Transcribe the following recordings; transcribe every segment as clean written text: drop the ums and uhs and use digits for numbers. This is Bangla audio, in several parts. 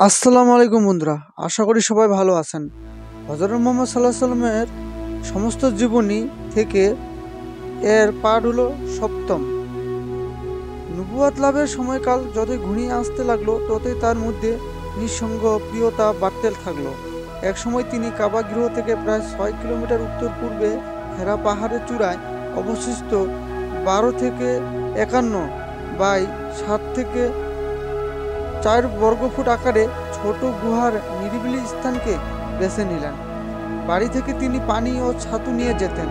আসসালামু আলাইকুম বন্ধুরা, আশা করি সবাই ভালো আছেন। হযরত মুহাম্মদ সাল্লাল্লাহু আলাইহি সাল্লামের সমস্ত জীবনী থেকে এর পাঠ হলো সপ্তম। নবুয়ত লাভের সময়কাল যতই ঘনিয়ে আসতে লাগলো ততই তার মধ্যে নিঃসঙ্গ প্রিয়তা বাড়তে থাকলো। এক সময় তিনি কাবা গৃহ থেকে প্রায় 6 কিলোমিটার উত্তর পূর্বে হেরা পাহাড়ের চূড়ায় অবশিষ্ট 12 থেকে 51 বাই 7 থেকে 4 বর্গফুট আকারে ছোট গুহার নিরিবিলি স্থানকে বেছে নিলেন। বাড়ি থেকে তিনি পানি ও ছাতু নিয়ে যেতেন।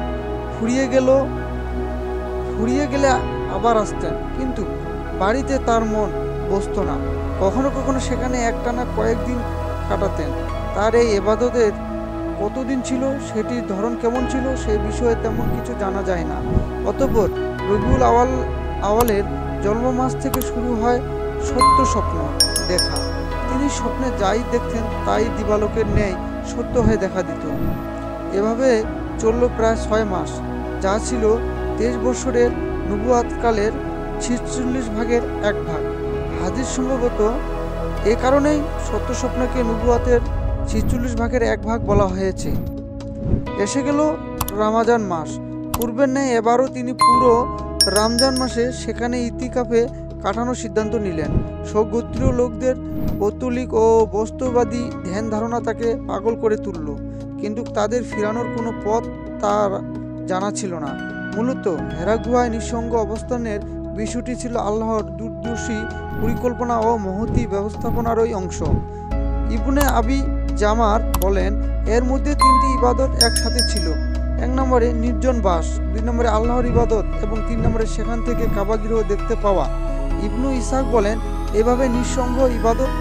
ফুরিয়ে গেলে আবার আসতেন, কিন্তু বাড়িতে তার মন বসতো না। কখনো কখনো সেখানে একটানা কয়েকদিন কাটাতেন। তার এই ইবাদতের কতদিন ছিল, সেটির ধরন কেমন ছিল, সে বিষয়ে তেমন কিছু জানা যায় না। অতঃপর রবিউল আওয়ালের জন্ম মাস থেকে শুরু হয় সত্য স্বপ্ন দেখা। তিনি স্বপ্নে যাই দেখতেন তাই দিবালোকের ন্যায় সত্য হয়ে দেখা দিত। এভাবে চলল প্রায় 6 মাস, যা ছিল 23 বছরের নবুয়াতকালের 46 ভাগের 1 ভাগ। হাদিস সম্ভবত এ কারণেই সত্য স্বপ্নকে নবুয়াতের 46 ভাগের 1 ভাগ বলা হয়েছে। এসে গেল রমজান মাস। পূর্বের ন্যায় এবারও তিনি পুরো রমজান মাসে সেখানে ইতিকাফে কাটানোর সিদ্ধান্ত নিলেন। স্বগোত্রীয় লোকদের পৌত্তলিক ও বস্তুবাদী ধ্যান ধারণা তাকে পাগল করে তুলল, কিন্তু তাদের ফিরানোর কোনো পথ তার জানা ছিল না। মূলত হেরা গুহায় নিঃসঙ্গ অবস্থানের বিষয়টি ছিল আল্লাহর দূরদর্শী পরিকল্পনা ও মহতী ব্যবস্থাপনারই অংশ। ইবনে আবি জামার বলেন, এর মধ্যে 3টি ইবাদত একসাথে ছিল। 1 নম্বরে নির্জন বাস, 2 নম্বরে আল্লাহর ইবাদত এবং 3 নম্বরে সেখান থেকে কাবাগৃহ দেখতে পাওয়া। ইবনু ইসাক বলেন, এভাবে নিঃসঙ্গ ইবাদত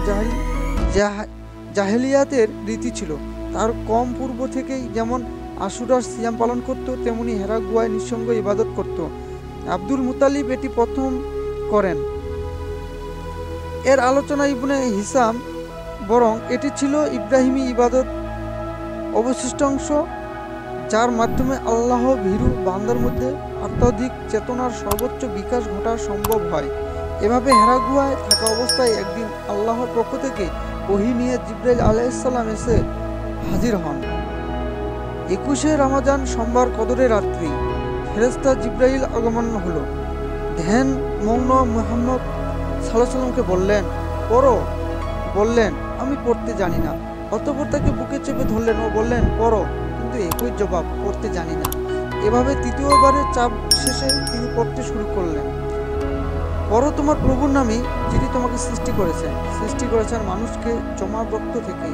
জাহেলিয়াতের রীতি ছিল। তার কম পূর্ব থেকেই যেমন আশুরার সিয়াম পালন করত, তেমনি হেরা গুহায় নিঃসঙ্গ ইবাদত করত। আব্দুল মুতালিব এটি প্রথম করেন। এর আলোচনা ইবনে হিসাম বরং এটি ছিল ইব্রাহিমী ইবাদত অবশিষ্ট অংশ, যার মাধ্যমে আল্লাহ ভীরু বান্দার মধ্যে আত্মাধিক চেতনার সর্বোচ্চ বিকাশ ঘটা সম্ভব হয়। এভাবে হেরা গুহায় থাকা অবস্থায় একদিন আল্লাহর পক্ষ থেকে ওহী নিয়ে জিবরাইল আলাইহিস সালাম এসে হাজির হন। 21শে রমজান সোমবার কদরের রাত্রি ফেরেশতা জিবরাইল আগমন হলো। ধ্যান মগ্ন মুহাম্মদ সাল্লাল্লাহু আলাইহি সাল্লামকে বললেন, পড়ো। বললেন, আমি পড়তে জানি না। অতঃপর তাকে বুকে চেপে ধরলেন ও বললেন, পড়ো। কিন্তু একই জবাব, পড়তে জানি না। এভাবে তৃতীয়বারের চাপ শেষে তিনি পড়তে শুরু করলেন, পড়ো তোমার প্রভুর নামে, যিনি তোমাকে সৃষ্টি করেছেন মানুষকে জমাট রক্ত থেকে।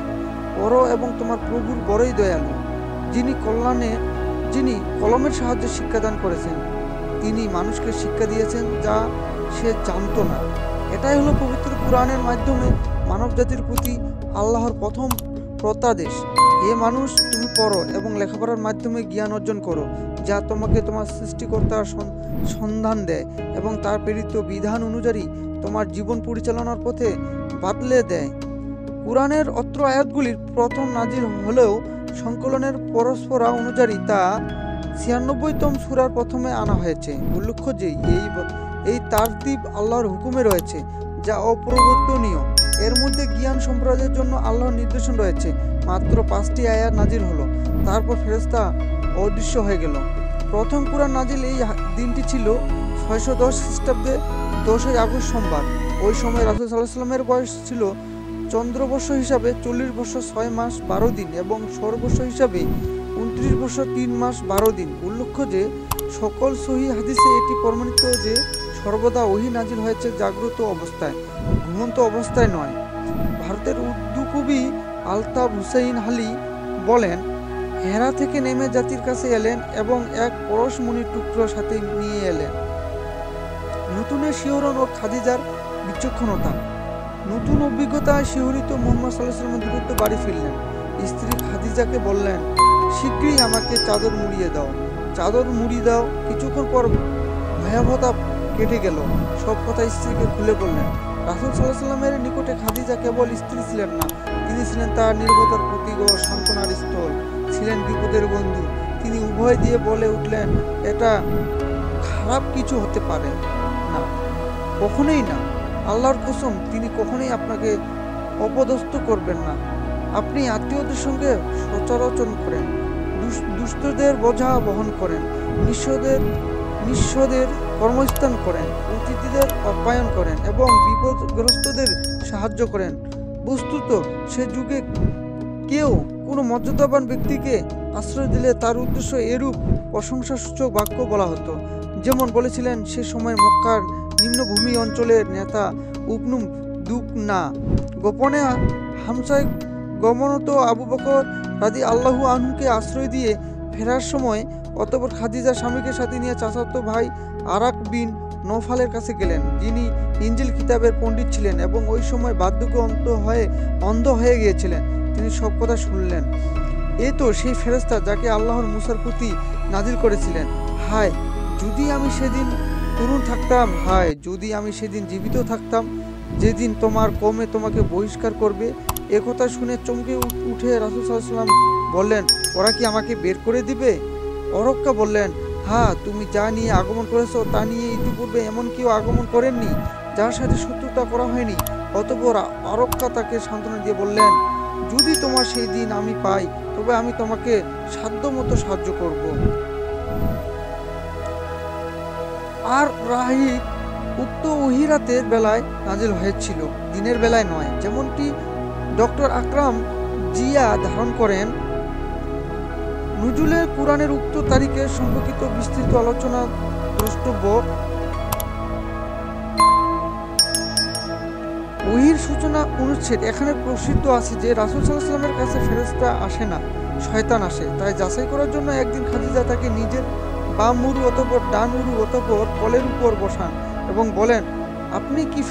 পড়ো এবং তোমার প্রভুর বড়ই দয়ালু, যিনি কলমের সাহায্যে শিক্ষাদান করেছেন। তিনি মানুষকে শিক্ষা দিয়েছেন যা সে জানত না। এটাই হলো পবিত্র কুরআনের মাধ্যমে মানব জাতির প্রতি আল্লাহর প্রথম প্রত্যাদেশ। হে মানুষ, তুমি পড়ো এবং লেখাপড়ার মাধ্যমে জ্ঞান অর্জন করো, যা তোমাকে তোমার সৃষ্টিকর্তার সন্ধান দেয় এবং তার প্রেরিত বিধান অনুযায়ী তোমার জীবন পরিচালনার পথে বাতলে দেয়। কুরআনের অত্র আয়াতগুলির প্রথম নাজিল হলেও সংকলনের পরস্পরা অনুযায়ী তা 96তম সূরার প্রথমে আনা হয়েছে। উল্লেখ্য যে এই তারতিব আল্লাহর হুকুমে রয়েছে, যা অপরিবর্তনীয়। এর মধ্যে জ্ঞান সম্প্রদায়ের জন্য আল্লাহর নির্দেশন রয়েছে। মাত্র 5টি আয়াত নাজিল হলো, তারপর ফেরেশতা অদৃশ্য হয়ে গেল। প্রথম কুরআন নাজিল এই দিনটি ছিল 610 খ্রিস্টাব্দে 10ই আগস্ট সোমবার। ওই সময় রাসূল সাল্লাল্লাহু আলাইহি সাল্লামের বয়স ছিল চন্দ্রবর্ষ হিসাবে 40 বছর 6 মাস 12 দিন এবং সৌরবর্ষ হিসাবে 29 বছর 3 মাস 12 দিন। উল্লেখ্য যে সকল সহিহ হাদিসে এটি প্রমাণিত যে সর্বদা ওহী নাজিল হয়েছে জাগ্রত অবস্থায়, ঘুমন্ত অবস্থায় নয়। ভারতের উর্দু কবি আলতাফ হুসাইন আলী বলেন, হেরা থেকে নেমে জাতির কাছে এলেন এবং এক পরশমণির টুকরো সাথে নিয়ে এলেন। নতুনের শিহরণ ও খাদিজার বিচক্ষণতা। নতুন অভিজ্ঞতায় শিহরিত মুহাম্মদ সাল্লাল্লাহু আলাইহি ওয়াসাল্লাম দ্রুত বাড়ি ফিরলেন। স্ত্রী খাদিজাকে বললেন, শীঘ্রই আমাকে চাদর মুড়িয়ে দাও। চাদর মুড়ি দাও। কিছুক্ষণ পর ভয়াবহতা কেটে গেল। সব কথা স্ত্রীকে খুলে বললেন। রাসূল সাল্লাল্লাহু আলাইহি ওয়াসাল্লামের নিকটে খাদিজা কেবল স্ত্রী ছিলেন না, তিনি ছিলেন তার নির্ভরতার প্রতীক ও সান্ত্বনার স্থল, ছিলেন বিপদের বন্ধু। তিনি উভয় দিয়ে বলে উঠলেন, এটা খারাপ কিছু হতে পারে না, কখনোই না। আল্লাহর কসম, তিনি কখনোই আপনাকে অপদস্থ করবেন না। আপনি আত্মীয়দের সঙ্গে সচারচরণ করেন, দুস্থদের বোঝা বহন করেন, নিঃস্বদের কর্মস্থান করেন, অতিথিদের আপ্যায়ন করেন এবং বিপদগ্রস্তদের সাহায্য করেন। বস্তুত সে যুগে কেউ কোনো মর্যাদাবান ব্যক্তিকে আশ্রয় দিলে তার উদ্দেশ্য এরূপ প্রশংসাসূচক বাক্য বলা হতো। যেমন বলেছিলেন সে সময় মক্কার নিম্নভূমি অঞ্চলের নেতা উপনুম দুকনা গোপনে হামসায় গমনত আবু বকর রাদি আল্লাহু আনহুকে আশ্রয় দিয়ে ফেরার সময় অতঃপর খাদিজা স্বামীকে সাথে নিয়ে চাচাতো ভাই আরাক বিন নৌফালের কাছে গেলেন, যিনি ইঞ্জিল কিতাবের পণ্ডিত ছিলেন এবং ওই সময় বার্ধক্যে অন্ধ হয়ে গিয়েছিলেন। তিনি সব কথা শুনলেন। এই তো সেই ফেরেশতা যাকে আল্লাহর মুসার প্রতি নাজিল করেছিলেন। হায় যদি আমি সেদিন তরুণ থাকতাম, হায় যদি আমি সেদিন জীবিত থাকতাম, যেদিন তোমার কওমে তোমাকে বহিষ্কার করবে। একথা শুনে চমকে উঠে রাসূল সাল্লাল্লাহু আলাইহি ওয়াসাল্লাম বললেন, ওরা কি আমাকে বের করে দিবে? অরক্কা বললেন, হ্যাঁ, তুমি যা নিয়ে আগমন করেছো তা নিয়ে ইতিপূর্বে এমন কেউ আগমন করেননি যার সাথে শত্রুতা করা হয়নি। অতঃপর অরক্কা তাকে সান্ত্বনা দিয়ে বললেন, যদি তোমার সেই দিন আমি পাই তবে আমি তোমাকে সাধ্যমতো সাহায্য করব। আর রাহিক উক্ত ওহিরাতের বেলায় নাজিল হয়েছিল, দিনের বেলায় নয়। যেমনটি ডক্টর আকরাম জিয়া ধারণ করেন, নুজুলের কুরআনের উক্ত তারিখের সম্পর্কিত বিস্তৃত আলোচনা দ্রষ্টব্য। ওহির সূচনা অনুচ্ছেদ এখানে প্রসিদ্ধ আছে যে রাসূল সাল্লাল্লাহু আলাইহি ওয়াসাল্লামের কাছে ফেরেশতা আসে না, শয়তান আসে। তাই যাচাই করার জন্য একদিন খাদিজা তাকে নিজের বাম উরু অতঃপর ডান উরু অতঃপর কোলের উপর বসান এবং বলেন, আপনি কি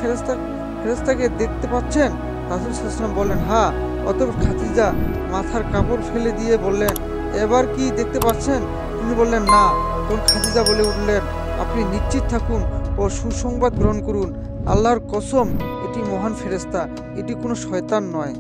ফেরেশতাকে দেখতে পাচ্ছেন? রাসূল সাল্লাল্লাহু আলাইহি ওয়াসাল্লাম বললেন, হ্যাঁ। অতঃপর খাদিজা মাথার কাপড় ফেলে দিয়ে বললেন, এবার কি দেখতে পাচ্ছেন? তিনি বললেন, না। তখন খাদিজা বলে উঠলেন, আপনি নিশ্চিত থাকুন ও সুসংবাদ গ্রহণ করুন। আল্লাহর কসম, এটি মহান ফেরেশতা, এটি কোনো শয়তান নয়।